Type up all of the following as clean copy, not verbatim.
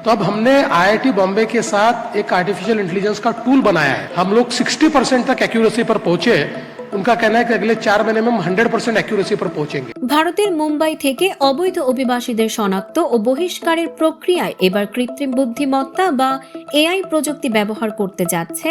तो अब हमने आईआईटी बॉम्बे के साथ एक आर्टिफिशियल इंटेलिजेंस का टूल बनाया है। हम लोग 60% तक एक्यूरेसी पर पहुंचे। उनका कहना है कि अगले 4 महीने में हम 100% एक्यूरेसी पर पहुंचेंगे। ভারতের মুম্বাই থেকে অবৈধ অভিবাসীদের শনাক্ত ও বহিষ্কারের প্রক্রিয়ায় এবার কৃত্রিম বুদ্ধিমত্তা বা এআই প্রযুক্তি ব্যবহার করতে যাচ্ছে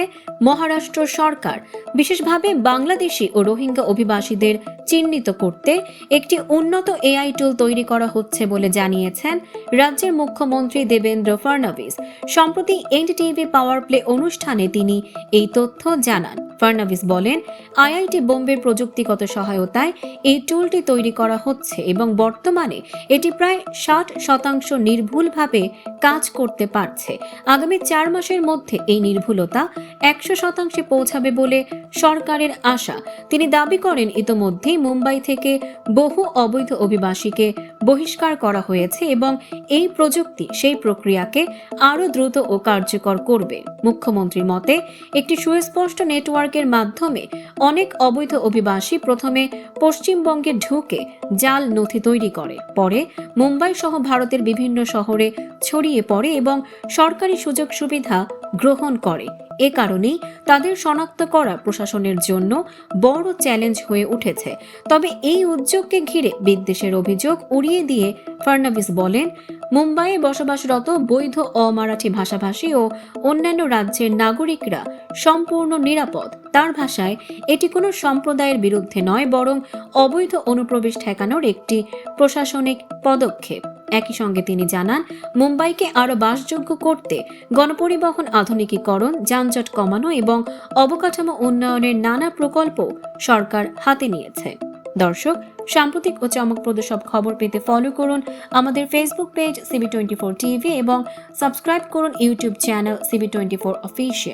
মহারাষ্ট্র সরকার। বিশেষভাবে বাংলাদেশি ও রোহিঙ্গা অভিবাসীদের চিহ্নিত করতে একটি উন্নত এআই টুল তৈরি করা হচ্ছে বলে জানিয়েছেন রাজ্যের মুখ্যমন্ত্রী দেবেন্দ্র ফডনভিস। সম্প্রতি এনডিটিভি পাওয়ার প্লে অনুষ্ঠানে তিনি এই তথ্য জানান। ফডনভিস বলেন, আইআইটি বোম্বের প্রযুক্তিগত সহায়তায় এই টুলটি তৈরি করা হচ্ছে এবং বর্তমানে এটি প্রায় 60% নির্ভুলভাবে কাজ করতে পারছে। আগামী 4 মাসের মধ্যে এই নির্ভুলতা 100% পৌঁছাবে বলে সরকারের আশা। তিনি দাবি করেন, ইতোমধ্যেই মুম্বাই থেকে বহু অবৈধ অভিবাসীকে বহিষ্কার করা হয়েছে এবং এই প্রযুক্তি সেই প্রক্রিয়াকে আরও দ্রুত ও কার্যকর করবে। মুখ্যমন্ত্রীর মতে, একটি সুস্পষ্ট নেটওয়ার্কের মাধ্যমে অনেক অবৈধ অভিবাসী প্রথমে পশ্চিমবঙ্গে ঢুকে জাল নথি তৈরি করে, পরে মুম্বাই সহ ভারতের বিভিন্ন শহরে ছড়িয়ে পড়ে এবং সরকারি সুযোগ সুবিধা গ্রহণ করে। এ কারণেই তাদের শনাক্ত করা প্রশাসনের জন্য বড় চ্যালেঞ্জ হয়ে উঠেছে। তবে এই উদ্যোগকে ঘিরে বিদ্বেষের অভিযোগ উড়িয়ে দিয়ে ফডনভিস বলেন, মুম্বাইয়ে বসবাসরত বৈধ অমারাঠি ভাষাভাষী ও অন্যান্য রাজ্যের নাগরিকরা সম্পূর্ণ নিরাপদ। তার ভাষায়, এটি কোনো সম্প্রদায়ের বিরুদ্ধে নয়, বরং অবৈধ অনুপ্রবেশ ঠেকানোর একটি প্রশাসনিক পদক্ষেপ। একই সঙ্গে তিনি জানান, মুম্বাইকে আরও বাসযোগ্য করতে গণপরিবহন আধুনিকীকরণ, যানজট কমানো এবং অবকাঠামো উন্নয়নের নানা প্রকল্প সরকার হাতে নিয়েছে। দর্শক, সাম্প্রতিক ও চমকপ্রদ সব খবর পেতে ফলো করুন আমাদের ফেসবুক পেজ CB24 টিভি এবং সাবস্ক্রাইব করুন ইউটিউব চ্যানেল CB24 অফিসিয়াল।